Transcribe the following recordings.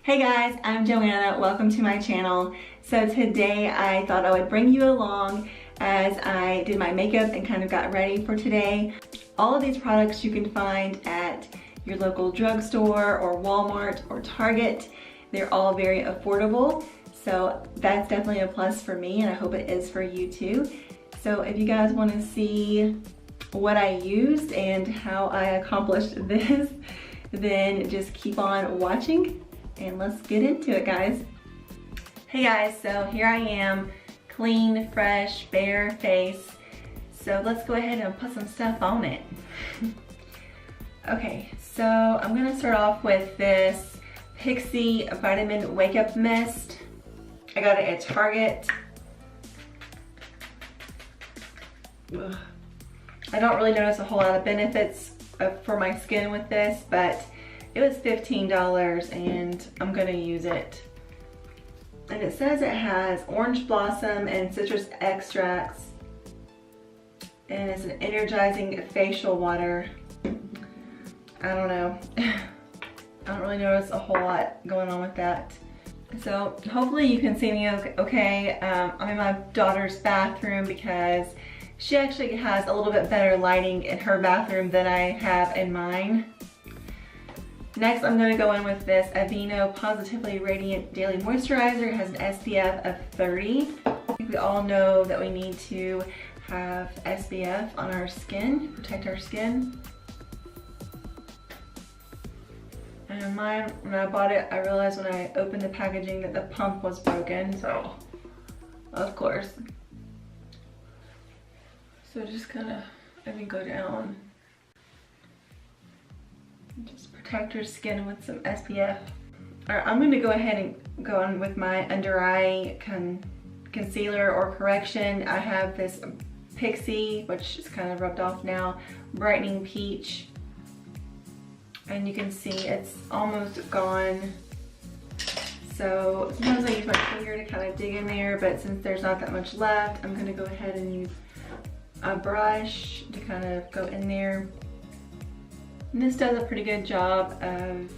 Hey guys, I'm Joanna. Welcome to my channel. So today I thought I would bring you along as I did my makeup and kind of got ready for today. All of these products you can find at your local drugstore or Walmart or Target. They're all very affordable. So that's definitely a plus for me and I hope it is for you too. So if you guys want to see what I used and how I accomplished this, then just keep on watching. And let's get into it, guys. Hey guys, so here I am, clean, fresh, bare face. So let's go ahead and put some stuff on it. Okay, so I'm gonna start off with this Pixie Vitamin Wake Up Mist. I got it at Target. Ugh. I don't really notice a whole lot of benefits for my skin with this, but it was $15 and I'm gonna use it. And it says it has orange blossom and citrus extracts. And it's an energizing facial water. I don't know. I don't really notice a whole lot going on with that. So hopefully you can see me okay. I'm in my daughter's bathroom because she actually has a little bit better lighting in her bathroom than I have in mine. Next, I'm going to go in with this Aveeno Positively Radiant Daily Moisturizer. It has an SPF of 30. I think we all know that we need to have SPF on our skin, protect our skin. And mine, when I bought it, I realized when I opened the packaging that the pump was broken, so of course. So just kind of, let me go down. Just protect your skin with some SPF. Alright, I'm going to go ahead and go on with my under eye concealer or correction. I have this Pixie, which is kind of rubbed off now, Brightening Peach. And you can see it's almost gone. So sometimes I use my finger to kind of dig in there, but since there's not that much left, I'm going to go ahead and use a brush to kind of go in there. And this does a pretty good job of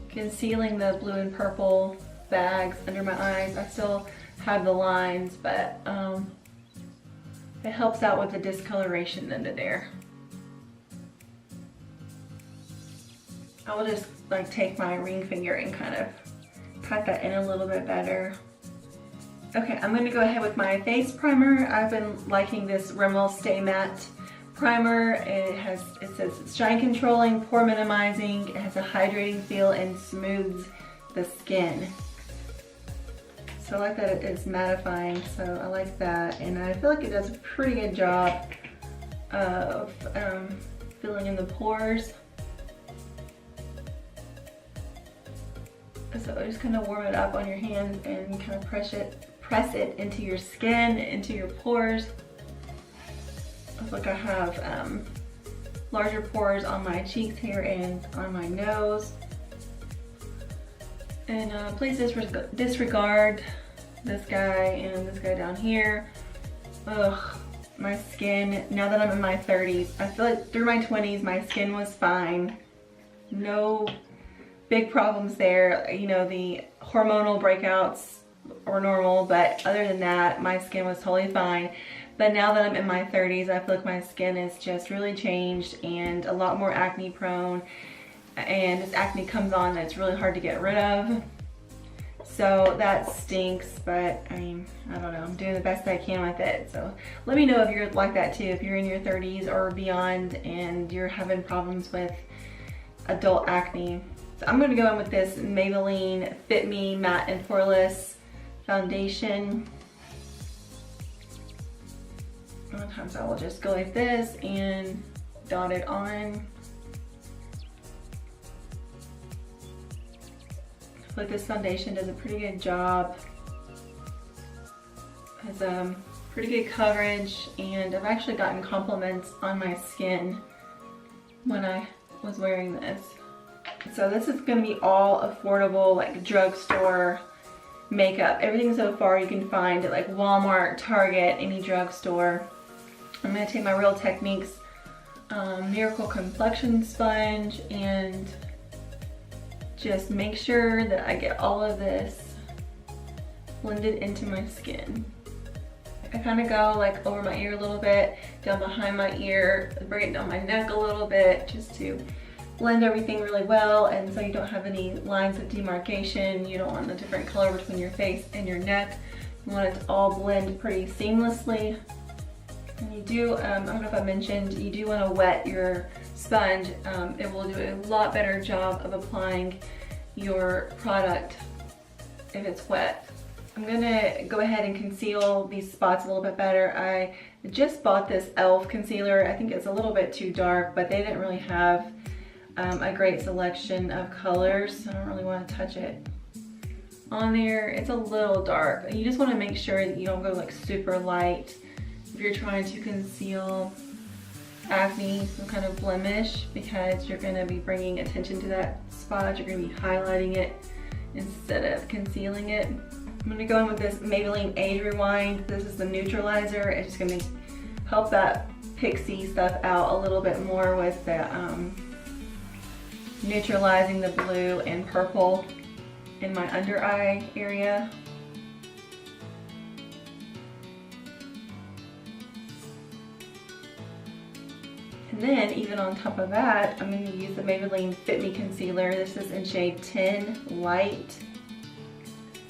concealing the blue and purple bags under my eyes. I still have the lines, but it helps out with the discoloration under there. I will just like take my ring finger and kind of pat that in a little bit better. Okay, I'm gonna go ahead with my face primer. I've been liking this Rimmel Stay Matte primer. It says shine controlling, pore minimizing, it has a hydrating feel and smooths the skin. So I like that it is mattifying, so I like that. And I feel like it does a pretty good job of filling in the pores. So just kind of warm it up on your hand and kind of press it into your skin, into your pores. I feel like I have larger pores on my cheeks here and on my nose. And please disregard this guy and this guy down here. Ugh, my skin, now that I'm in my 30s, I feel like through my 20s my skin was fine. No big problems there. You know, the hormonal breakouts were normal, but other than that, my skin was totally fine. But now that I'm in my 30s, I feel like my skin is just really changed and a lot more acne prone. And this acne comes on and it's really hard to get rid of. So that stinks, but I mean, I don't know, I'm doing the best I can with it. So let me know if you're like that too, if you're in your 30s or beyond and you're having problems with adult acne. So I'm gonna go in with this Maybelline Fit Me Matte and Poreless foundation. Sometimes I will just go like this and dot it on. I feel like this foundation does a pretty good job. Has pretty good coverage, and I've actually gotten compliments on my skin when I was wearing this. So this is going to be all affordable, like drugstore makeup. Everything so far you can find at like Walmart, Target, any drugstore. I'm going to take my Real Techniques Miracle Complexion Sponge and just make sure that I get all of this blended into my skin. I kind of go like over my ear a little bit, down behind my ear, bring it down my neck a little bit just to blend everything really well, and so you don't have any lines of demarcation. You don't want a different color between your face and your neck. You want it to all blend pretty seamlessly. And you do, I don't know if I mentioned, you do want to wet your sponge. It will do a lot better job of applying your product if it's wet. I'm gonna go ahead and conceal these spots a little bit better. I just bought this e.l.f. concealer. I think it's a little bit too dark, but they didn't really have a great selection of colors, so I don't really want to touch it on there. It's a little dark. You just want to make sure that you don't go like super light if you're trying to conceal acne, some kind of blemish, because you're going to be bringing attention to that spot. You're going to be highlighting it instead of concealing it. I'm going to go in with this Maybelline Age Rewind. This is the neutralizer. It's just going to help that Pixie stuff out a little bit more with the neutralizing the blue and purple in my under eye area. And then even on top of that, I'm going to use the Maybelline Fit Me concealer. This is in shade 10 Light.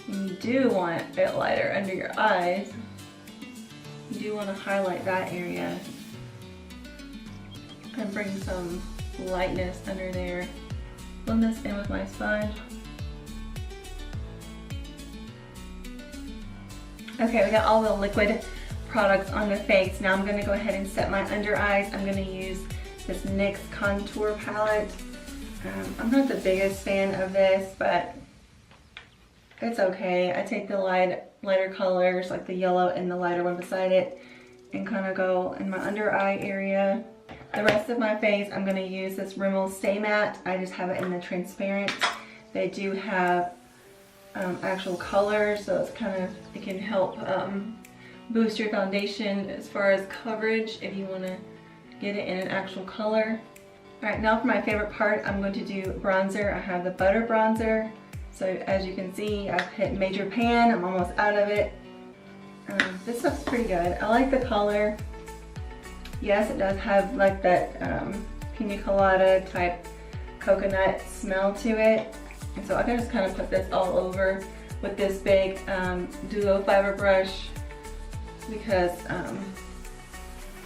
And you do want a bit lighter under your eyes. You do want to highlight that area and bring some lightness under there. Blend this in with my sponge. Okay, we got all the liquid products on the face. Now I'm going to go ahead and set my under eyes. I'm going to use this NYX contour palette. I'm not the biggest fan of this, but it's okay. I take the lighter colors, like the yellow and the lighter one beside it, and kind of go in my under eye area. The rest of my face, I'm going to use this Rimmel Stay Matte. I just have it in the transparent. They do have actual colors, so it's kind of, it can help boost your foundation as far as coverage if you want to get it in an actual color. Alright, now for my favorite part, I'm going to do bronzer. I have the Butter Bronzer. So as you can see, I've hit Major Pan. I'm almost out of it. This stuff's pretty good. I like the color. Yes, it does have like that pina colada type coconut smell to it. And so I can just kind of put this all over with this big duo fiber brush, because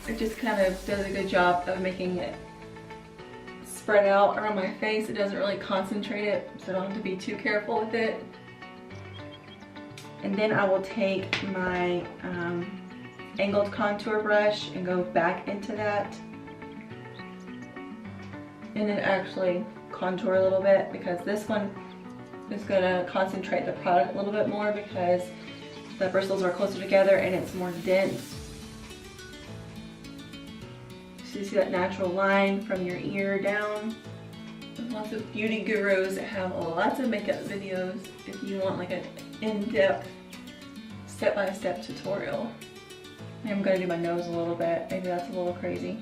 it just kind of does a good job of making it spread out around my face. It doesn't really concentrate it, so I don't have to be too careful with it. And then I will take my angled contour brush and go back into that, and then actually contour a little bit, because this one is going to concentrate the product a little bit more because the bristles are closer together and it's more dense. So you see that natural line from your ear down. There's lots of beauty gurus that have lots of makeup videos if you want like an in-depth step-by-step tutorial. I'm going to do my nose a little bit. Maybe that's a little crazy.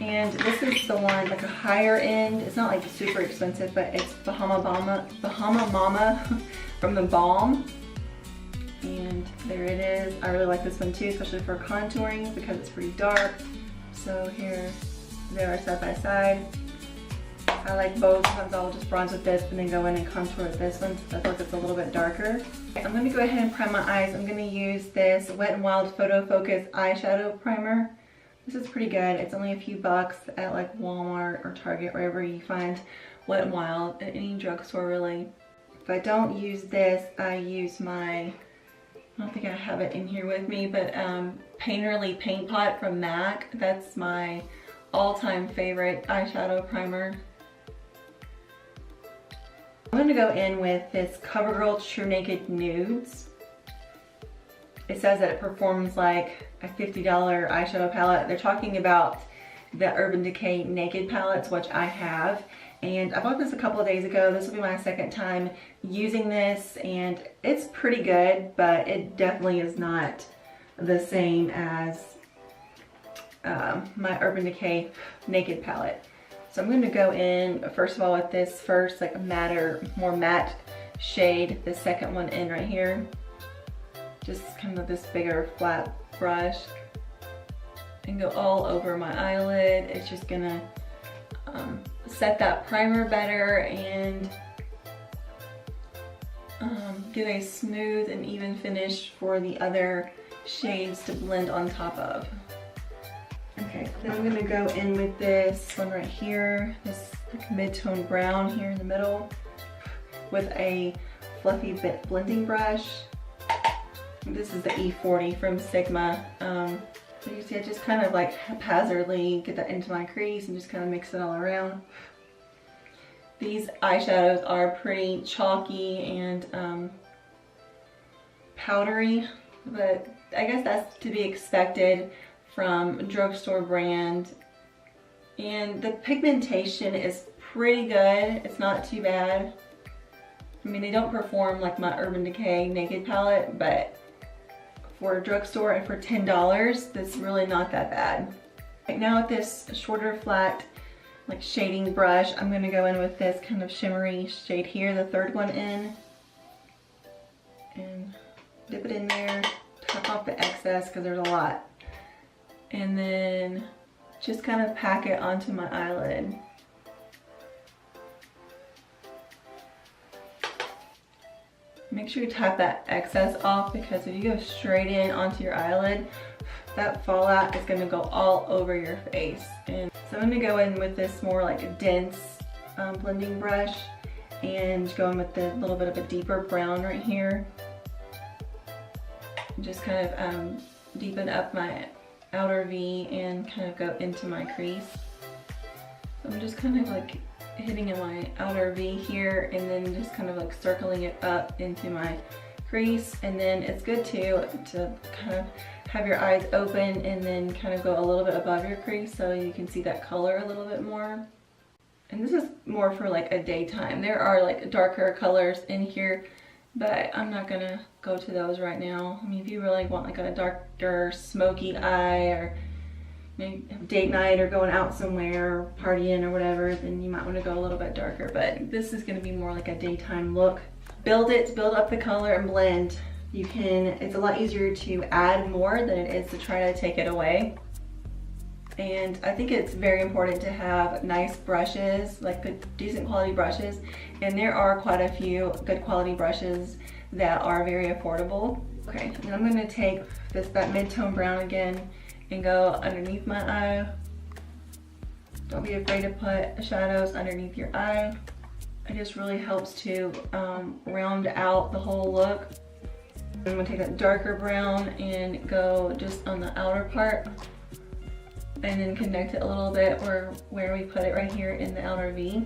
And this is the one, like a higher end. It's not like super expensive, but it's Bahama Mama from the Balm. And there it is. I really like this one too, especially for contouring because it's pretty dark. So here, they are side by side. I like both. Sometimes I'll just bronze with this and then go in and contour with this one since I feel like it's a little bit darker. I'm going to go ahead and prime my eyes. I'm going to use this Wet n Wild Photo Focus eyeshadow primer. This is pretty good. It's only a few bucks at like Walmart or Target, wherever you find Wet n Wild, at any drugstore really. If I don't use this, I use my, I don't think I have it in here with me, but Painterly Paint Pot from MAC. That's my all-time favorite eyeshadow primer. I'm going to go in with this Covergirl TruNaked Nudes. It says that it performs like a $50 eyeshadow palette. They're talking about the Urban Decay Naked palettes, which I have. And I bought this a couple of days ago. This will be my second time using this, and it's pretty good, but it definitely is not the same as my Urban Decay Naked palette. So I'm going to go in first of all with this first like more matte shade, the second one in right here. Just kind of this bigger flat brush and go all over my eyelid. It's just gonna set that primer better and give a smooth and even finish for the other shades to blend on top of. Okay, then I'm gonna go in with this one right here, this like mid-tone brown here in the middle with a fluffy bit blending brush. This is the E40 from Sigma. So you see I just kind of like haphazardly get that into my crease and just kind of mix it all around. These eyeshadows are pretty chalky and powdery, but I guess that's to be expected from a drugstore brand. And the pigmentation is pretty good. It's not too bad. I mean, they don't perform like my Urban Decay Naked palette, but for a drugstore and for $10, that's really not that bad. Right now with this shorter flat like shading brush, I'm gonna go in with this kind of shimmery shade here, the third one in, and dip it in there, tap off the excess because there's a lot, and then just kind of pack it onto my eyelid. Make sure you tap that excess off, because if you go straight in onto your eyelid, that fallout is gonna go all over your face. And so I'm gonna go in with this more like dense blending brush and go in with the little bit of a deeper brown right here. And just kind of deepen up my outer V and kind of go into my crease. So I'm just kind of like hitting in my outer V here and then just kind of like circling it up into my crease. And then it's good to kind of have your eyes open and then kind of go a little bit above your crease so you can see that color a little bit more. And this is more for like a daytime. There are like darker colors in here, but I'm not gonna go to those right now. I mean, if you really want like a darker smoky eye, or maybe have date night or going out somewhere or partying or whatever, then you might want to go a little bit darker. But this is going to be more like a daytime look. Build up the color and blend. You can, it's a lot easier to add more than it is to try to take it away. And I think it's very important to have nice brushes, like good, decent quality brushes. And there are quite a few good quality brushes that are very affordable. Okay, and I'm going to take that mid-tone brown again and go underneath my eye. Don't be afraid to put shadows underneath your eye. It just really helps to round out the whole look. I'm gonna take that darker brown and go just on the outer part and then connect it a little bit where we put it right here in the outer V.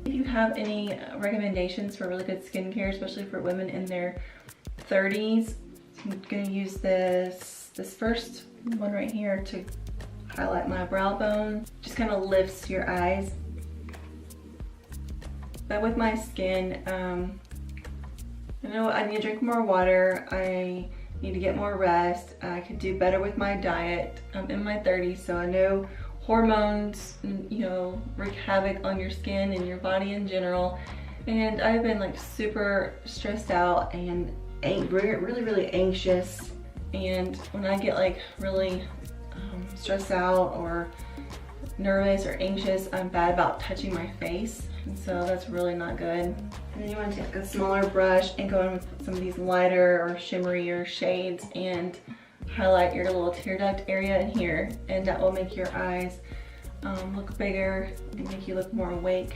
If you have any recommendations for really good skincare, especially for women in their 30s, I'm gonna use this first one right here to highlight my brow bone. Just kind of lifts your eyes. But with my skin, I know I need to drink more water. I need to get more rest. I could do better with my diet. I'm in my 30s, so I know hormones, you know, wreak havoc on your skin and your body in general. And I've been like super stressed out and really anxious. And when I get like really stressed out or nervous or anxious, I'm bad about touching my face. And so that's really not good. And then you want to take a smaller brush and go in with some of these lighter or shimmerier shades and highlight your little tear duct area in here. And that will make your eyes look bigger and make you look more awake.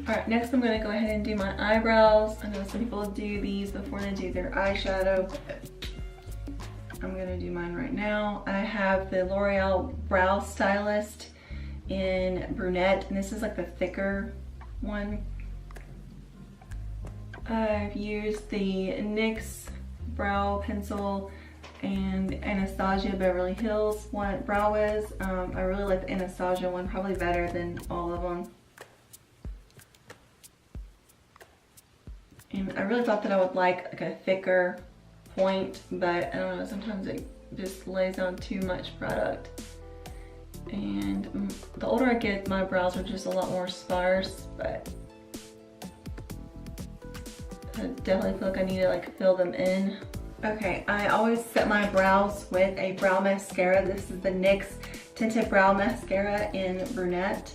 Alright, next I'm going to go ahead and do my eyebrows. I know some people do these before they do their eyeshadow. I'm going to do mine right now. I have the Loreal Brow Stylist in brunette, and this is like the thicker one. I've used the NYX brow pencil and Anastasia Beverly Hills one Brow Wiz. I really like the Anastasia one, probably better than all of them. And I really thought that I would like a thicker point, but I don't know, sometimes just lays down too much product. And the older I get, my brows are just a lot more sparse, but I definitely feel like I need to like fill them in. Okay, I always set my brows with a brow mascara. This is the NYX Tinted Brow Mascara in Brunette.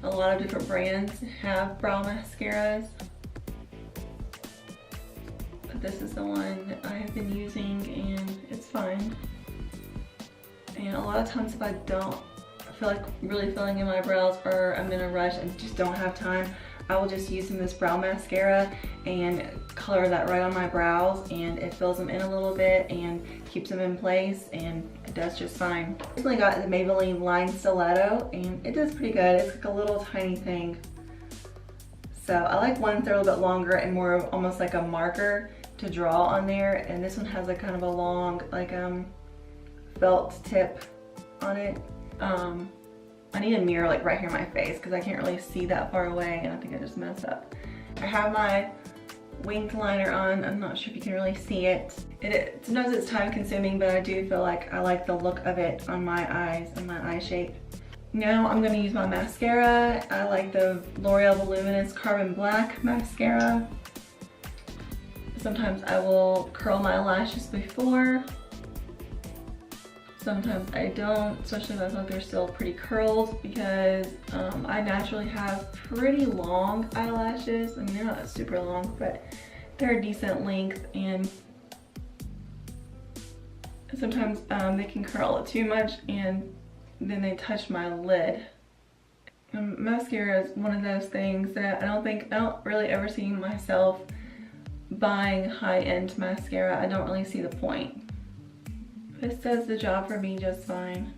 A lot of different brands have brow mascaras, but this is the one I have been using and it's fine. And a lot of times if I don't feel like really filling in my brows or I'm in a rush and just don't have time, I will just use this brow mascara and color that right on my brows, and it fills them in a little bit and keeps them in place, and it does just fine. I recently got the Maybelline Line Stilleto and it does pretty good. It's like a little tiny thing. So I like ones that are a little bit longer and more of almost like a marker to draw on there, and this one has a kind of a long like felt tip on it. I need a mirror like right here in my face because I can't really see that far away, and I think I just messed up. I have my winged liner on. I'm not sure if you can really see it. Sometimes it's time consuming, but I do feel like I like the look of it on my eyes and my eye shape. Now I'm going to use my mascara. I like the L'Oreal Voluminous Carbon Black mascara. Sometimes I will curl my lashes before. Sometimes I don't, especially if I feel like they're still pretty curled, because I naturally have pretty long eyelashes. I mean, they're not super long, but they're a decent length, and sometimes they can curl too much and then they touch my lid. Mascara is one of those things that I don't really ever see myself buying high-end mascara. I don't really see the point. This does the job for me just fine.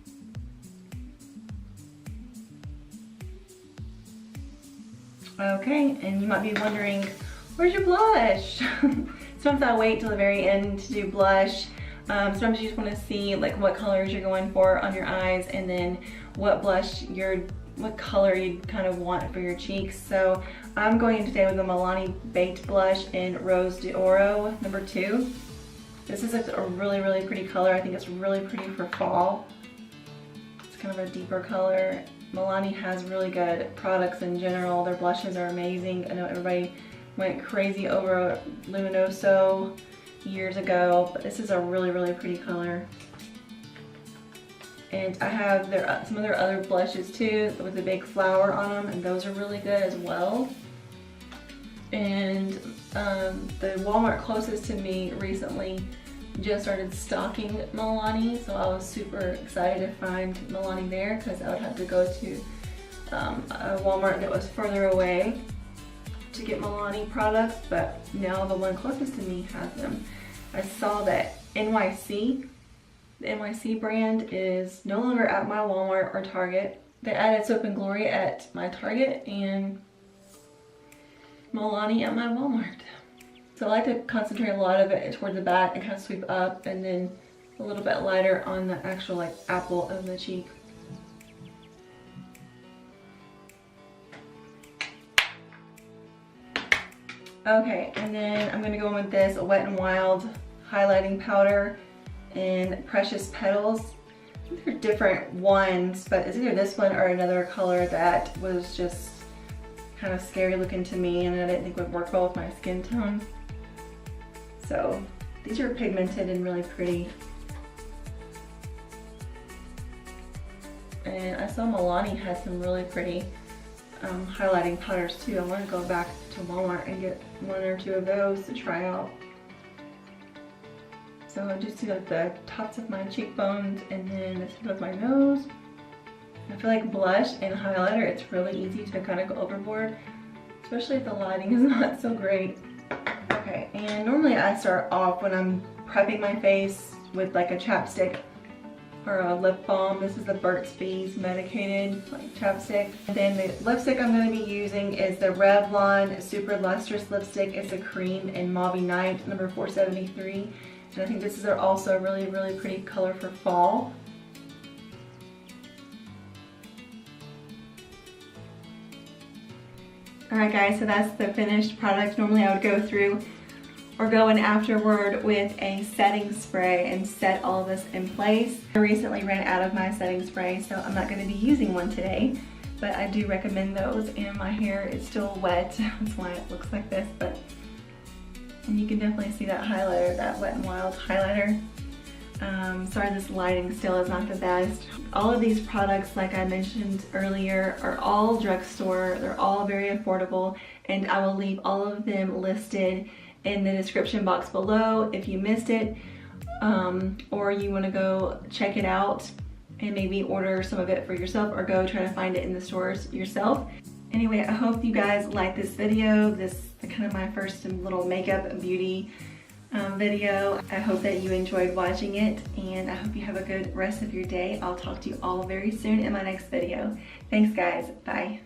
Okay, and you might be wondering, where's your blush? Sometimes I wait till the very end to do blush. Sometimes you just want to see like what colors you're going for on your eyes, and then what color you kind of want for your cheeks. So I'm going in today with the Milani Baked Blush in Rose d'Oro #2. This is a really, really pretty color. I think it's really pretty for fall. It's kind of a deeper color. Milani has really good products in general. Their blushes are amazing. I know everybody went crazy over Luminoso years ago, but this is a really, really pretty color. And I have some of their other blushes too with a big flower on them, and those are really good as well. And the Walmart closest to me recently just started stocking Milani, so I was super excited to find Milani there, because I would have to go to a Walmart that was further away to get Milani products, but now the one closest to me has them. I saw that the NYC brand is no longer at my Walmart or Target. They added Soap and Glory at my Target and Milani at my Walmart. So I like to concentrate a lot of it toward the back and kind of sweep up, and then a little bit lighter on the actual like apple of the cheek. Okay, and then I'm gonna go in with this Wet n Wild highlighting powder in Precious Petals. They're different ones, but it's either this one or another color that was just kind of scary looking to me, and I didn't think would work well with my skin tone. So these are pigmented and really pretty. And I saw Milani had some really pretty highlighting powders too. I want to go back to Walmart and get one or two of those to try out. So I just do like the tops of my cheekbones and then the tip of my nose. I feel like blush and highlighter, it's really easy to kind of go overboard, especially if the lighting is not so great. Okay, and normally I start off when I'm prepping my face with like a chapstick or a lip balm. This is the Burt's Bees medicated like chapstick. And then the lipstick I'm going to be using is the Revlon Super Lustrous Lipstick. It's a cream in Mauve Night, number 473. And I think this is also a really, really pretty color for fall. Alright guys, so that's the finished product. Normally I would go through or go in afterward with a setting spray and set all of this in place. I recently ran out of my setting spray, so I'm not going to be using one today, but I do recommend those, and my hair is still wet. That's why it looks like this, and you can definitely see that highlighter, that Wet n Wild highlighter. Sorry, this lighting still is not the best. All of these products, like I mentioned earlier, are all drugstore. They're all very affordable, and I will leave all of them listed in the description box below if you missed it, or you want to go check it out and maybe order some of it for yourself, or go try to find it in the stores yourself. Anyway, I hope you guys like this video. This is kind of my first little makeup and beauty video. I hope that you enjoyed watching it, and I hope you have a good rest of your day. I'll talk to you all very soon in my next video. Thanks guys, bye.